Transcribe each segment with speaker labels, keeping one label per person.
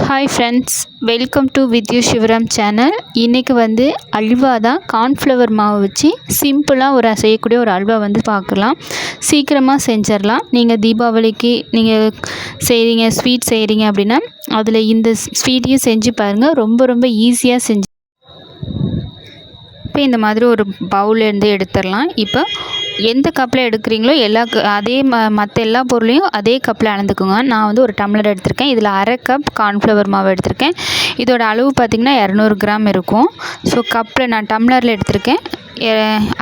Speaker 1: Hi friends, welcome to with you Sivaram channel. இன்றைக்கி வந்து அல்வா தான். கார்ன்ஃப்ளவர் மாவு வச்சு சிம்பிளாக செய்யக்கூடிய ஒரு அல்வா வந்து பார்க்கலாம். சீக்கிரமாக செஞ்சிடலாம். நீங்கள் தீபாவளிக்கு நீங்கள் செய்கிறீங்க, ஸ்வீட் செய்கிறீங்க அப்படின்னா அதில் இந்த ஸ்வீட்டையும் செஞ்சு பாருங்கள். ரொம்ப ரொம்ப ஈஸியாக செஞ்சு இப்போ இந்த மாதிரி ஒரு பவுலேருந்து எடுத்துடலாம். இப்போ எந்த கப்பில் எடுக்கிறீங்களோ அதே மற்ற எல்லா பொருளையும் அதே கப்பில் அளந்துக்குங்க. நான் வந்து ஒரு டம்ளர் எடுத்திருக்கேன். இதில் அரை கப் கார்ன்ஃப்ளவர் மாவு எடுத்திருக்கேன். இதோட அளவு பார்த்திங்கன்னா 200 கிராம் இருக்கும். ஸோ கப்பில் நான் டம்ளரில் எடுத்திருக்கேன்.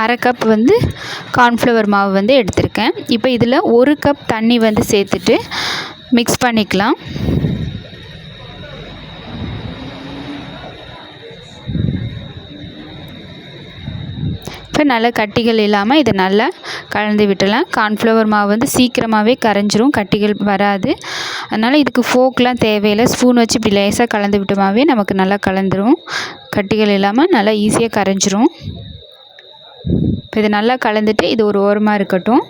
Speaker 1: அரை கப் வந்து கார்ன்ஃப்ளவர் மாவு வந்து எடுத்திருக்கேன். இப்போ இதில் ஒரு கப் தண்ணி வந்து சேர்த்துட்டு மிக்ஸ் பண்ணிக்கலாம். இப்போ நல்லா கட்டிகள் இல்லாமல் இதை நல்லா கலந்து விட்டுலாம். கார்ன்ஃப்ளவர் மாவு வந்து சீக்கிரமாகவே கரைஞ்சிரும், கட்டிகள் வராது. அதனால் இதுக்கு ஃபோக்லாம் தேவையில்லை. ஸ்பூன் வச்சு இப்படி லேசாக கலந்து விட்டோமாவே நமக்கு நல்லா கலந்துரும். கட்டிகள் இல்லாமல் நல்லா ஈஸியாக கரைஞ்சிரும். இப்போ இதை நல்லா கலந்துட்டு இது ஒரு ஓரமாக இருக்கட்டும்.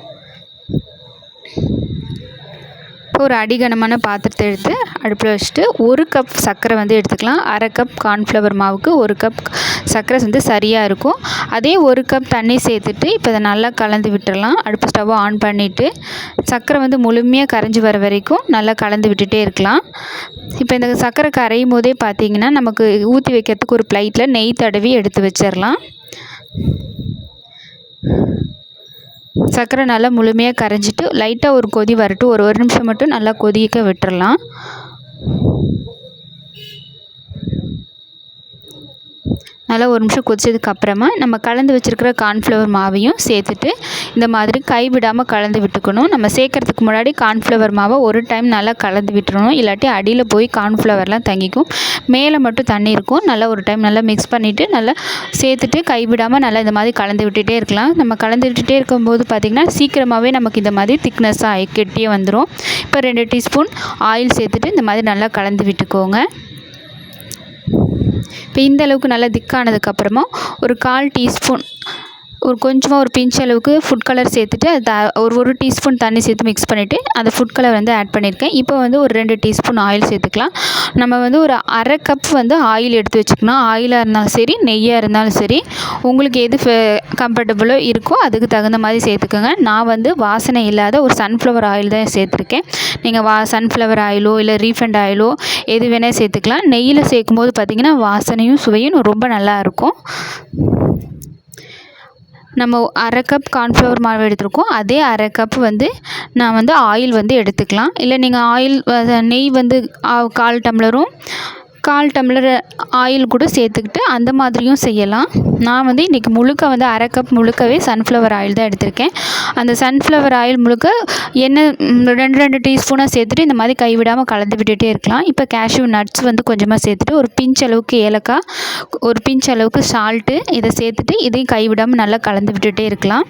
Speaker 1: இப்போ ஒரு அடிகனமான பாத்திரத்தை எடுத்து அடுப்பில் வச்சுட்டு ஒரு கப் சர்க்கரை வந்து எடுத்துக்கலாம். அரை கப் கார்ன்ஃப்ளவர் மாவுக்கு ஒரு கப் சர்க்கரை வந்து சரியாக இருக்கும். அதே ஒரு கப் தண்ணி சேர்த்துட்டு இப்போ இதை நல்லா கலந்து விட்டுடலாம். அடுப்பு ஸ்டவ்வை ஆன் பண்ணிவிட்டு சர்க்கரை வந்து முழுமையாக கரைஞ்சி வர வரைக்கும் நல்லா கலந்து விட்டுட்டே இருக்கலாம். இப்போ இந்த சர்க்கரை கரையும் போதே பார்த்திங்கன்னா நமக்கு ஊற்றி வைக்கிறதுக்கு ஒரு பிளேட்டில் நெய் தடவி எடுத்து வச்சிடலாம். சர்க்கரை நல்லா முழுமையாக கரைஞ்சிட்டு லைட்டாக ஒரு கொதி வரட்டும். ஒரு நிமிஷம் மட்டும் நல்லா கொதிக்க விட்டுறலாம். நல்லா ஒரு நிமிஷம் கொதிச்சதுக்கு அப்புறமா நம்ம கலந்து வச்சுருக்கிற கார்ன்ஃப்ளவர் மாவையும் சேர்த்துட்டு இந்த மாதிரி கைவிடாமல் கலந்து விட்டுக்கணும். நம்ம சேர்க்கறதுக்கு முன்னாடி கார்ன்ஃப்ளவர் மாவை ஒரு டைம் நல்லா கலந்து விட்டுறணும். இல்லாட்டி அடியில் போய் கார்ன்ஃப்ளவர்லாம் தங்கிக்கும், மேலே மட்டும் தண்ணி இருக்கும். நல்லா ஒரு டைம் நல்லா மிக்ஸ் பண்ணிவிட்டு நல்லா சேர்த்துட்டு கைவிடாமல் நல்லா இந்த மாதிரி கலந்து விட்டுகிட்டே இருக்கலாம். நம்ம கலந்து விட்டுகிட்டே இருக்கும்போது பார்த்திங்கன்னா சீக்கிரமாகவே நமக்கு இந்த மாதிரி திக்னஸாக கெட்டியே வந்துடும். இப்போ 2 டீஸ்பூன் ஆயில் சேர்த்துட்டு இந்த மாதிரி நல்லா கலந்து விட்டுக்கோங்க. இப்போ இந்த அளவுக்கு நல்லா திக்கானதுக்கப்புறமா ஒரு 1/4 டீஸ்பூன் கொஞ்சமாக ஒரு பிஞ்ச் அளவுக்கு ஃபுட் கலர் சேர்த்துட்டு ஒரு டீஸ்பூன் தண்ணி சேர்த்து மிக்ஸ் பண்ணிவிட்டு அந்த ஃபுட் கலர் வந்து ஆட் பண்ணியிருக்கேன். இப்போ வந்து ஒரு 2 டீஸ்பூன் ஆயில் சேர்த்துக்கலாம். நம்ம வந்து ஒரு அரை கப் வந்து ஆயில் எடுத்து வச்சுக்கணும். ஆயிலாக இருந்தாலும் சரி, நெய்யாக இருந்தாலும் சரி, உங்களுக்கு எது கம்ஃபர்டபுளோ இருக்கோ அதுக்கு தகுந்த மாதிரி சேர்த்துக்கோங்க. நான் வந்து வாசனை இல்லாத ஒரு சன்ஃப்ளவர் ஆயில் தான் சேர்த்துருக்கேன். நீங்கள் சன்ஃப்ளவர் ஆயிலோ இல்லை ரீஃபண்ட் ஆயிலோ எது வேணால் சேர்த்துக்கலாம். நெய்யில் சேர்க்கும்போது பார்த்திங்கன்னா வாசனையும் சுவையும் ரொம்ப நல்லாயிருக்கும். நம்ம அரை கப் கார்ன்ஃப்ளவர் மாவு எடுத்துருக்கோம். அதே அரை கப் வந்து நான் வந்து ஆயில் வந்து எடுத்துக்கலாம். இல்லை நீங்கள் நெய் வந்து 1/4 டம்ளரும் 1/4 டம்ளர் ஆயில் கூட சேர்த்துக்கிட்டு அந்த மாதிரியும் செய்யலாம். நான் வந்து இன்றைக்கி முழுக்க வந்து அரை கப் முழுக்கவே சன்ஃப்ளவர் ஆயில் தான் எடுத்திருக்கேன். அந்த சன்ஃப்ளவர் ஆயில் முழுக்க எண்ணெய் 2 டீஸ்பூனாக சேர்த்துட்டு இந்த மாதிரி கைவிடாமல் கலந்து விட்டுகிட்டே இருக்கலாம். இப்போ கேஷ்யூ நட்ஸ் வந்து கொஞ்சமாக சேர்த்துட்டு ஒரு பிஞ்ச் அளவுக்கு ஏலக்காய், ஒரு பிஞ்ச் அளவுக்கு சால்ட்டு இதை சேர்த்துட்டு இதையும் கைவிடாமல் நல்லா கலந்து விட்டுகிட்டே இருக்கலாம்.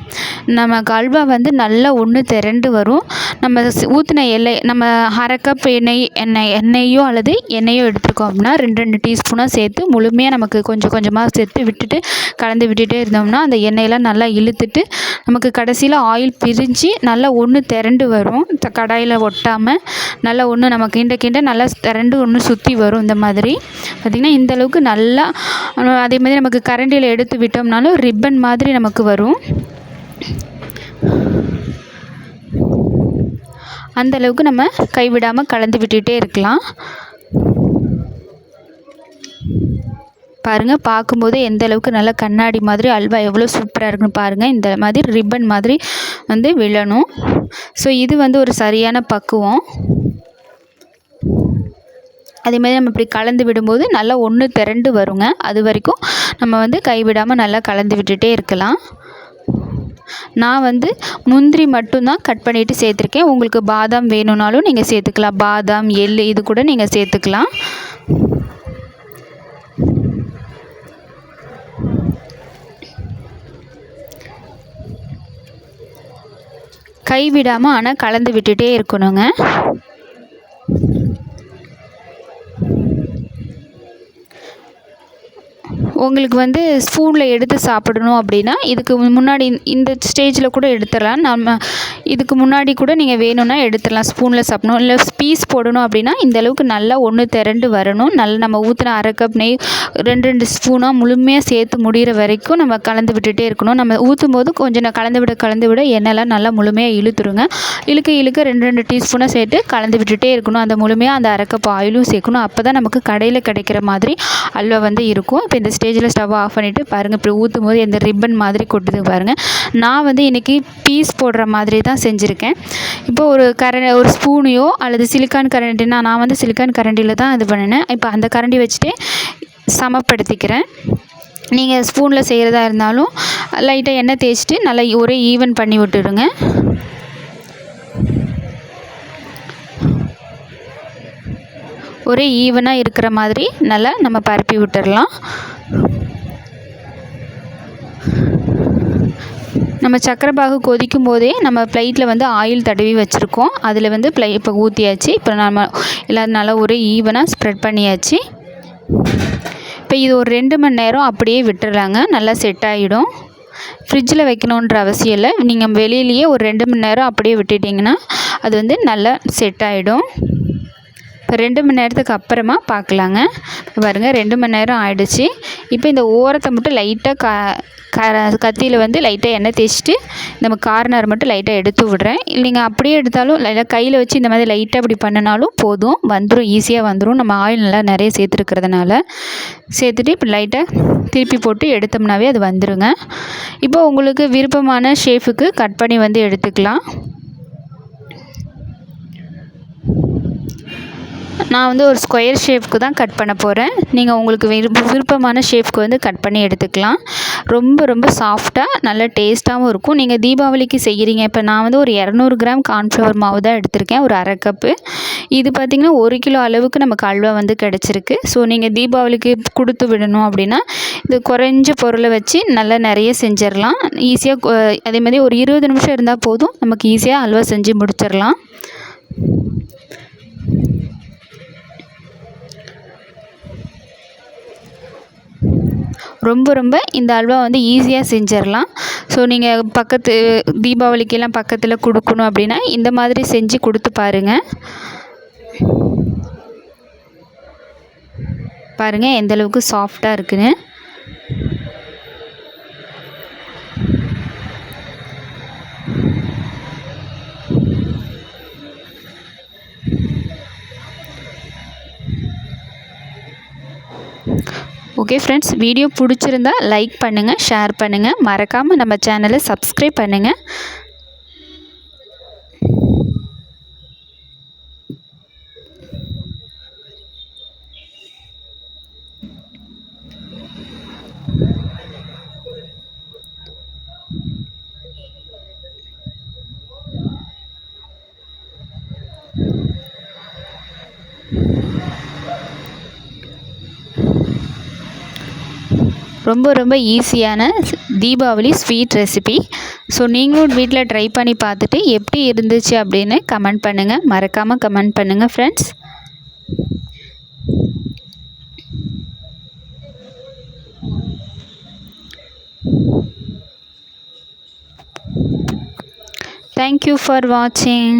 Speaker 1: நம்ம அல்வா வந்து நல்லா ஒன்று திரண்டு வரும். நம்ம ஊற்றின நம்ம அரை கப் எண்ணெயோ அல்லது எண்ணெயோ எடுத்துருக்கோம் அப்படின்னா 2 டீஸ்பூனாக சேர்த்து முழுமையாக நமக்கு கொஞ்சம் கொஞ்சமாக சேர்த்து விட்டுட்டு கலந்து விட்டுகிட்டே இருந்தோம்னா அந்த எண்ணெயெல்லாம் நல்லா இழுத்துட்டு நமக்கு கடைசியில் ஆயில் பிரிஞ்சு நல்லா ஒன்று திரண்டு வரும். கடாயில் ஒட்டாமல் நல்லா ஒன்று நமக்கு கிண்ட நல்லா திரண்டு ஒன்று சுற்றி வரும். இந்த மாதிரி பார்த்திங்கன்னா இந்த அளவுக்கு நல்லா, அதே மாதிரி நமக்கு கரண்டியில் எடுத்து விட்டோம்னாலும் ரிப்பன் மாதிரி நமக்கு வரும். அந்த அளவுக்கு நம்ம கைவிடாமல் கலந்து விட்டுகிட்டே இருக்கலாம். பாருங்கள், பார்க்கும்போது எந்த அளவுக்கு நல்லா கண்ணாடி மாதிரி அல்வா எவ்வளோ சூப்பராக இருக்குன்னு பாருங்கள். இந்த மாதிரி ரிப்பன் மாதிரி வந்து விழணும். ஸோ இது வந்து ஒரு சரியான பக்குவம். அதேமாதிரி நம்ம இப்படி கலந்து விடும்போது நல்லா ஒன்று திரண்டு வருங்க. அது வரைக்கும் நம்ம வந்து கைவிடாமல் நல்லா கலந்து விட்டுகிட்டே இருக்கலாம். நான் வந்து முந்திரி மட்டும்தான் கட் பண்ணிவிட்டு சேர்த்துருக்கேன். உங்களுக்கு பாதாம் வேணும்னாலும் நீங்கள் சேர்த்துக்கலாம். பாதாம், எள் இது கூட நீங்கள் சேர்த்துக்கலாம். கைவிடாமல் ஆனால் கலந்து விட்டுகிட்டே இருக்கணுங்க. உங்களுக்கு வந்து ஸ்பூனில் எடுத்து சாப்பிடணும் அப்படின்னா இதுக்கு முன்னாடி இந்த ஸ்டேஜில் கூட எடுத்துடலாம். நம்ம இதுக்கு முன்னாடி கூட நீங்கள் வேணும்னா எடுத்துடலாம். ஸ்பூனில் சாப்பிடணும் இல்லை பீஸ் போடணும் அப்படின்னா இந்த அளவுக்கு நல்லா ஒன்று திரண்டு வரணும். நல்லா நம்ம ஊற்றின அரை கப் நெய் 2 ஸ்பூனாக முழுமையாக சேர்த்து முடிகிற வரைக்கும் நம்ம கலந்து விட்டுட்டே இருக்கணும். நம்ம ஊற்றும் போது கொஞ்சம் கலந்து விட எண்ணெய்லாம் நல்லா முழுமையாக இழுத்துருங்க. இழுக்க 2 டீஸ்பூனாக சேர்த்து கலந்து விட்டுட்டே இருக்கணும். அந்த முழுமையாக அந்த அரை கப் ஆயிலும் சேர்க்கணும். அப்போ தான் நமக்கு கடையில் கிடைக்கிற மாதிரி அல்வா வந்து இருக்கும். இப்போ இந்த ஸ்டேஜில் ஸ்டவ் ஆஃப் பண்ணிவிட்டு பாருங்கள், இப்படி ஊற்றும் போது எந்த ரிப்பன் மாதிரி கொட்டுது பாருங்கள். நான் வந்து இன்றைக்கி பீஸ் போடுற மாதிரி தான் செஞ்சுருக்கேன். இப்போ ஒரு ஸ்பூனையோ அல்லது சிலிக்கான் கரண்டினா, நான் வந்து சிலிக்கான் கரண்டியில் தான் இது பண்ணினேன். இப்போ அந்த கரண்டி வச்சுட்டு சமப்படுத்திக்கிறேன். நீங்கள் ஸ்பூனில் செய்கிறதா இருந்தாலும் லைட்டாக எண்ணெய் தேய்ச்சிட்டு நல்லா ஒரே ஈவன் பண்ணி விட்டுடுங்க. ஒரே ஈவனாக இருக்கிற மாதிரி நல்லா நம்ம பரப்பி விட்டுடலாம். நம்ம சக்கரை பாகு கொதிக்கும் போதே நம்ம பிளேட்டில் வந்து ஆயில் தடவி வச்சுருக்கோம். அதில் வந்து இப்போ ஊற்றியாச்சு. இப்போ நம்ம எல்லோரும் நல்லா ஒரே ஈவனாக ஸ்ப்ரெட் பண்ணியாச்சு. இப்போ இது ஒரு 2 மணி நேரம் அப்படியே விட்டுறலாங்க. நல்லா செட் ஆகிடும். ஃப்ரிட்ஜில் வைக்கணுன்ற அவசியம் இல்லை. நீங்கள் வெளியிலேயே ஒரு 2 மணி நேரம் அப்படியே விட்டுட்டிங்கன்னா அது வந்து நல்லா செட் ஆகிடும். இப்போ 2 மணி நேரத்துக்கு அப்புறமா பார்க்கலாங்க. பாருங்கள் 2 மணி நேரம் ஆகிடுச்சு. இப்போ இந்த ஓரத்தை மட்டும் லைட்டாக கத்தியில் வந்து லைட்டாக எண்ணெய் தேய்ச்சிட்டு நம்ம கார்னர் மட்டும் லைட்டாக எடுத்து விடுறேன். நீங்கள் அப்படியே எடுத்தாலும் லைட்டாக கையில் வச்சு இந்த மாதிரி லைட்டாக அப்படி பண்ணினாலும் போதும், வந்துடும், ஈஸியாக வந்துடும். நம்ம ஆயில் நல்லா நிறைய சேர்த்துருக்கிறதுனால சேர்த்துட்டு இப்படி லைட்டாக திருப்பி போட்டு எடுத்தோம்னாவே அது வந்துடுங்க. இப்போ உங்களுக்கு விருப்பமான ஷேப்புக்கு கட் பண்ணி வந்து எடுத்துக்கலாம். நான் வந்து ஒரு ஸ்கொயர் ஷேப்புக்கு தான் கட் பண்ண போகிறேன். நீங்கள் உங்களுக்கு விருப்பமான ஷேப்புக்கு வந்து கட் பண்ணி எடுத்துக்கலாம். ரொம்ப சாஃப்டாக நல்ல டேஸ்ட்டாகவும் இருக்கும். நீங்கள் தீபாவளிக்கு செய்கிறீங்க. இப்போ நான் வந்து ஒரு 200 கிராம் கார்ன்ஃப்ளவர் மாவு தான் எடுத்திருக்கேன், ஒரு அரை கப்பு. இது பார்த்திங்கன்னா 1 கிலோ அளவுக்கு நமக்கு அல்வா வந்து கிடச்சிருக்கு. ஸோ நீங்கள் தீபாவளிக்கு கொடுத்து விடணும் அப்படின்னா இது குறைஞ்ச பொருளை வச்சு நல்லா நிறைய செஞ்சிடலாம். ஈஸியாக அதே மாதிரி ஒரு 20 நிமிஷம் இருந்தால் போதும், நமக்கு ஈஸியாக அல்வா செஞ்சு முடிச்சிடலாம். ரொம்ப இந்த அல்வா வந்து ஈஸியாக செஞ்சிடலாம். ஸோ நீங்கள் தீபாவளிக்கெல்லாம் பக்கத்தில் கொடுக்கணும் அப்படின்னா இந்த மாதிரி செஞ்சு கொடுத்து பாருங்கள். பாருங்கள் எந்த அளவுக்கு சாஃப்டாக இருக்குன்னு. ஓகே ஃப்ரெண்ட்ஸ், வீடியோ பிடிச்சிருந்தா லைக் பண்ணுங்கள், ஷேர் பண்ணுங்கள், மறக்காமல் நம்ம சேனலை சப்ஸ்கிரைப் பண்ணுங்கள். ரொம்ப ஈஸியான தீபாவளி ஸ்வீட் ரெசிபி. ஸோ நீங்களும் வீட்டில் ட்ரை பண்ணி பார்த்துட்டு எப்படி இருந்துச்சு அப்படின்னு கமெண்ட் பண்ணுங்கள். மறக்காமல் கமெண்ட் பண்ணுங்கள் friends. Thank you for watching.